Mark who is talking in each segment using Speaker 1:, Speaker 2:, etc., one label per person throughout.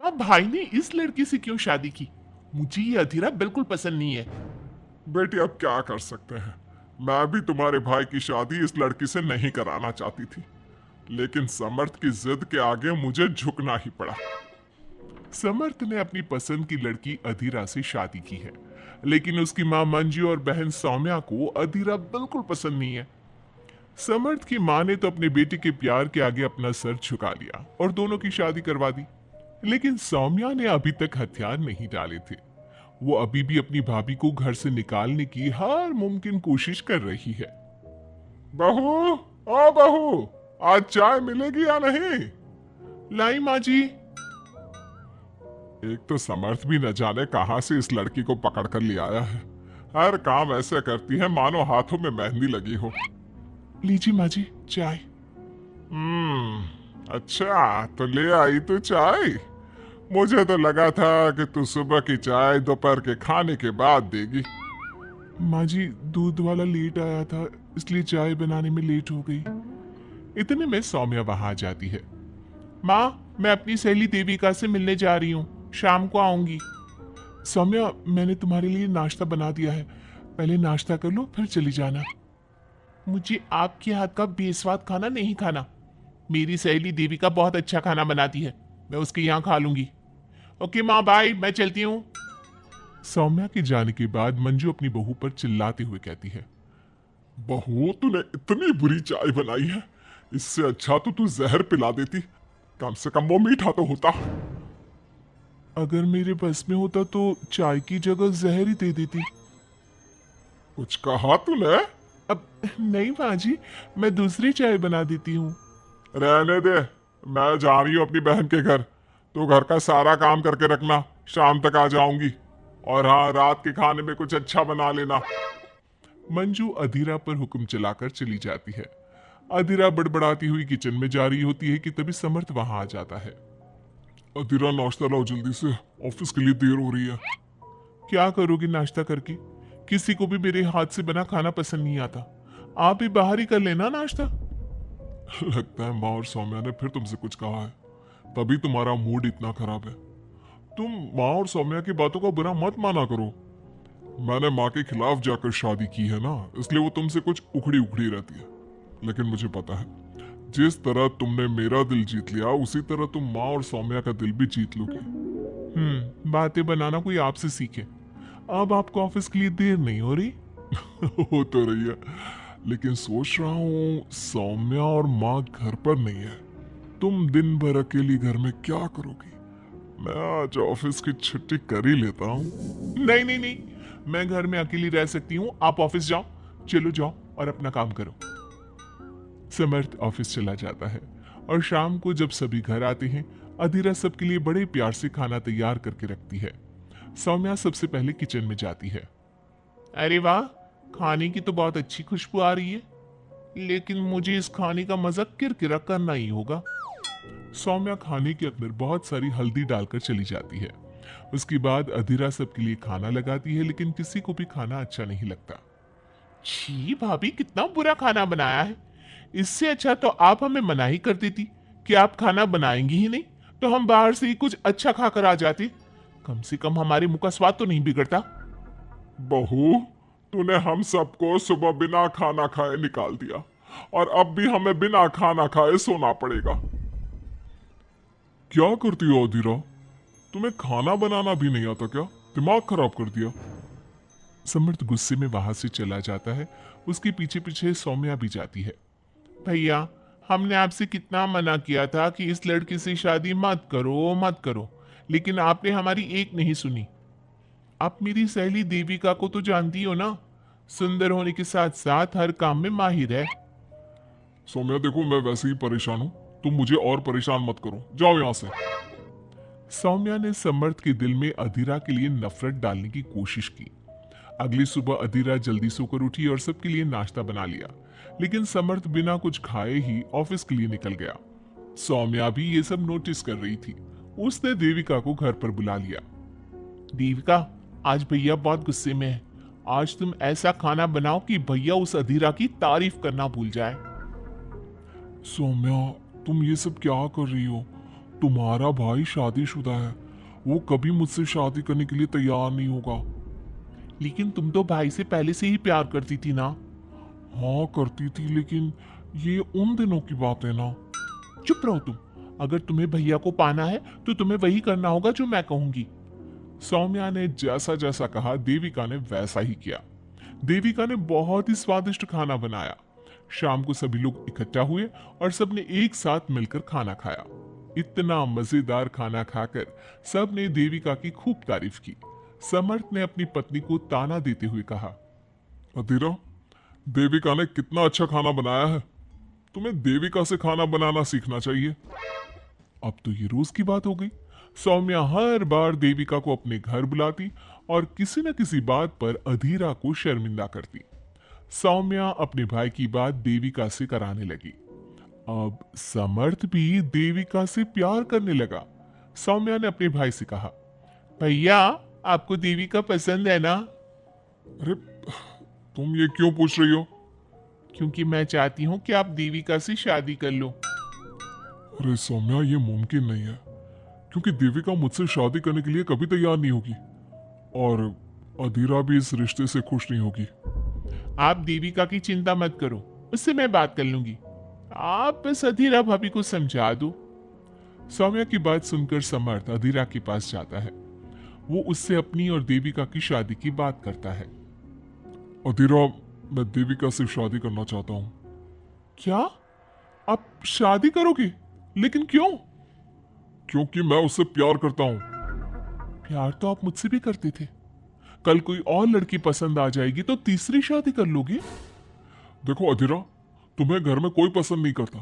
Speaker 1: अब भाई ने इस लड़की से क्यों शादी की? मुझे ये अधीरा बिल्कुल पसंद नहीं है।
Speaker 2: बेटी अब क्या कर सकते हैं, मैं भी तुम्हारे भाई की शादी इस लड़की से नहीं कराना चाहती थी, लेकिन समर्थ की जिद के आगे मुझे झुकना ही पड़ा।
Speaker 1: समर्थ ने अपनी पसंद की लड़की अधीरा से शादी की है, लेकिन उसकी मां मंजू और बहन सौम्या को अधीरा बिल्कुल पसंद नहीं है। समर्थ की मां ने तो अपने बेटे के प्यार के आगे अपना सर झुका लिया और दोनों की शादी करवा दी। लेकिन सौम्या ने अभी तक हथियार नहीं डाले थे। वो अभी भी अपनी भाभी को घर से निकालने की हर मुमकिन कोशिश कर रही है।
Speaker 2: बहू, ओ बहू, आज चाय मिलेगी या नहीं?
Speaker 1: लाई माँ जी।
Speaker 2: एक तो समर्थ भी न जाने कहां से इस लड़की को पकड़ कर ले आया है। हर काम ऐसे करती है मानो हाथों में मेहंदी लगी हो।
Speaker 1: लीजिए माँ जी चाय।
Speaker 2: अच्छा तो ले आई तू चाय। मुझे तो लगा था कि तू सुबह की चाय दोपहर के खाने के बाद देगी।
Speaker 1: माँ जी दूध वाला लेट आया था, इसलिए चाय बनाने में लेट हो गई। इतने में सौम्या वहां आ जाती है। माँ, मैं अपनी सहेली देविका से मिलने जा रही हूँ, शाम को आऊंगी। सौम्या, मैंने तुम्हारे लिए नाश्ता बना दिया है, पहले नाश्ता कर लो फिर चली जाना। मुझे आपके हाथ का बेस्वाद खाना नहीं खाना। मेरी सहेली देविका बहुत अच्छा खाना बनाती है, मैं उसके यहाँ खा लूंगी। ओके माँ, बाय, मैं चलती हूँ। सौम्या के जाने के बाद मंजू अपनी बहू पर चिल्लाते हुए कहती है,
Speaker 2: बहू तूने इतनी बुरी चाय बनाई है, इससे अच्छा तो तू जहर पिला देती, कम से कम वो मीठा तो होता।
Speaker 1: अगर मेरे बस में होता तो चाय की जगह जहर ही दे देती।
Speaker 2: कुछ कहा तूने?
Speaker 1: अब नहीं माँ जी, मैं दूसरी चाय बना देती हूँ।
Speaker 2: रहने दे, मैं जा रही हूँ अपनी बहन के घर। तू घर का सारा काम करके रखना, शाम तक आ जाऊंगी। और हाँ, रात के खाने में कुछ अच्छा बना लेना।
Speaker 1: मंजू अधीरा पर हुक्म चलाकर चली जाती है। अधीरा बड़बड़ाती हुई किचन में जा रही होती है कि तभी समर्थ वहां आ जाता है।
Speaker 2: अधीरा नाश्ता लाओ जल्दी से, ऑफिस के लिए देर हो रही है।
Speaker 1: क्या करोगी नाश्ता करके? किसी को भी मेरे हाथ से बना खाना पसंद नहीं आता। आप ही बाहर ही कर लेना नाश्ता।
Speaker 2: लगता है माँ और सौम्या ने फिर तुमसे कुछ कहा है, तभी तुम्हारा मूड इतना खराब है। तुम माँ और सौम्या की बातों का बुरा मत माना करो। मैंने माँ के खिलाफ जाकर शादी की है ना, इसलिए वो तुमसे कुछ उखड़ी उखड़ी रहती है। लेकिन मुझे पता है, जिस तरह तुमने मेरा दिल जीत लिया, उसी तरह तुम माँ और सौम्या का दिल भी जीत लोगी।
Speaker 1: बातें बनाना कोई आपसे सीखे। अब आपको ऑफिस के लिए देर नहीं हो रही?
Speaker 2: हो तो रही है, लेकिन सोच रहा हूँ सौम्या और माँ घर पर नहीं है, तुम दिन भर अकेली घर में क्या करोगी? मैं आज ऑफिस की छुट्टी कर ही लेता हूँ।
Speaker 1: नहीं नहीं नहीं, मैं घर में अकेली रह सकती हूँ, आप ऑफिस जाओ। चलो जाओ और अपना काम करो। समर्थ ऑफिस चला जाता है और शाम को जब सभी घर आते हैं, अधीरा सबके लिए बड़े प्यार से खाना तैयार करके रखती है। सौम्या सबसे पहले किचन में जाती है। अरे वाह, खाने की तो बहुत अच्छी खुशबू आ रही है, लेकिन मुझे इस खाने का मजा किरकिरा करना ही होगा। सौम्या खाने के अंदर बहुत सारी हल्दी डालकर चली जाती है। उसके बाद अधीरा सबके लिए खाना लगाती है, लेकिन किसी को भी खाना अच्छा नहीं लगता। छी भाभी, कितना बुरा खाना बनाया है। इससे अच्छा तो आप हमें मना ही कर देती कि आप खाना बनाएंगी ही नहीं, तो हम बाहर से ही कुछ अच्छा खाकर आ जाते। कम से कम हमारे मुंह का स्वाद तो नहीं बिगड़ता।
Speaker 2: बहू, तूने हम सबको सुबह बिना खाना खाए निकाल दिया, और अब भी हमें बिना खाना खाए सोना पड़ेगा। क्या करती हो अधीरा? तुम्हें खाना बनाना भी नहीं आता क्या? दिमाग खराब कर दिया। समर्थ गुस्से में वहां से चला जाता है। उसके पीछे पीछे सौम्या भी जाती है। भैया, हमने आपसे कितना मना किया था कि इस लड़की से शादी मत करो मत करो, लेकिन आपने हमारी एक नहीं सुनी। आप मेरी सहेली देविका को तो जानती हो ना, सुंदर होने के साथ साथ हर काम में माहिर है।
Speaker 1: सौम्या देखो, मैं वैसे ही परेशान हूँ, तुम मुझे और परेशान मत करो, जाओ यहाँ से। सौम्या ने समर्थ के दिल में अधीरा के लिए नफरत डालने की कोशिश की। अगली सुबह अधीरा जल्दी सोकर उठी और सबके लिए नाश्ता बना लिया, लेकिन समर्थ बिना कुछ खाए ही ऑफिस के लिए निकल गया। सौम्या भी ये सब नोटिस कर रही थी। उसने देविका को घर पर बुला लिया। देविका, आज भैया बहुत गुस्से में है। आज तुम ऐसा खाना बनाओ कि भैया उस अधीरा की तारीफ करना भूल जाए।
Speaker 2: सौम्या, तुम ये सब क्या कर रही हो? तुम्हारा भाई शादीशुदा है, वो कभी मुझसे शादी करने के लिए तैयार नहीं होगा।
Speaker 1: लेकिन तुम तो भाई से पहले से ही प्यार करती थी ना।
Speaker 2: हाँ करती थी, लेकिन ये उन दिनों की बात है ना।
Speaker 1: चुप रहो तुम। अगर तुम्हें भैया को पाना है तो तुम्हें वही करना होगा जो मैं कहूंगी।
Speaker 2: सौम्या ने जैसा जैसा कहा देविका ने वैसा ही किया। देविका ने बहुत ही स्वादिष्ट खाना बनाया। शाम को सभी लोग इकट्ठा हुए और सबने एक साथ मिलकर खाना खाया। इतना मजेदार खाना खाकर सबने देविका की खूब तारीफ की। समर्थ ने अपनी पत्नी को ताना देते हुए कहा, अधीरा, देविका ने कितना अच्छा खाना बनाया है, तुम्हें देविका से खाना बनाना सीखना चाहिए। अब तो ये रोज की बात हो गई। सौम्या हर बार देविका को अपने घर बुलाती और किसी न किसी बात पर अधीरा को शर्मिंदा करती। सौम्या अपने भाई की बात देविका से कराने लगी। अब समर्थ भी देविका से प्यार करने लगा। सौम्या ने अपने भाई से कहा,
Speaker 1: भैया आपको देविका पसंद है ना?
Speaker 2: अरे तुम ये क्यों पूछ रही हो?
Speaker 1: क्योंकि मैं चाहती हूँ कि आप देविका से शादी कर लो।
Speaker 2: अरे सौम्या, ये मुमकिन नहीं है, क्योंकि देविका मुझसे शादी करने के लिए कभी तैयार नहीं होगी और अधीरा भी इस रिश्ते से खुश नहीं होगी।
Speaker 1: आप देविका की चिंता मत करो, उससे मैं बात कर लूंगी। आप बस अधीरा भाभी को समझा दो।
Speaker 2: सौम्या की बात सुनकर समर्थ अधीरा के पास जाता है। वो उससे अपनी और देविका की शादी की बात करता है। अधीरा, मैं देविका से शादी करना चाहता हूँ।
Speaker 1: क्या? आप शादी करोगे? लेकिन क्यों?
Speaker 2: क्योंकि मैं उससे प्यार करता हूँ।
Speaker 1: प्यार तो आप मुझसे भी करते थे। कल कोई और लड़की पसंद आ जाएगी तो तीसरी शादी कर लोगे?
Speaker 2: देखो अधीरा, तुम्हें घर में कोई पसंद नहीं करता।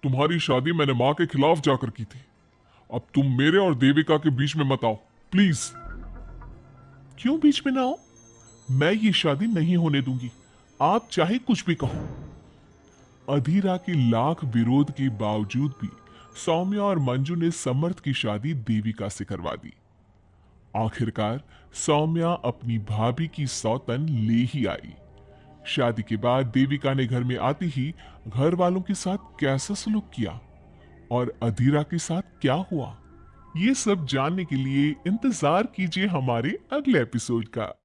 Speaker 2: तुम्हारी शादी मैंने माँ के खिलाफ जाकर की थी। अब तुम मेरे और देविका के बीच में मत आओ, प्लीज।
Speaker 1: क्यों बीच में ना आओ? मैं ये शादी नहीं होने दूंगी, आप चाहे कुछ भी कहो।
Speaker 2: अधीरा की लाख विरोध के बावजूद भी सौम्या और मंजू ने समर्थ की शादी देविका से करवा दी। आखिरकार सौम्या अपनी भाभी की सौतन ले ही आई। शादी के बाद देविका ने घर में आते ही घर वालों के साथ कैसा सलूक किया और अधीरा के साथ क्या हुआ, ये सब जानने के लिए इंतजार कीजिए हमारे अगले एपिसोड का।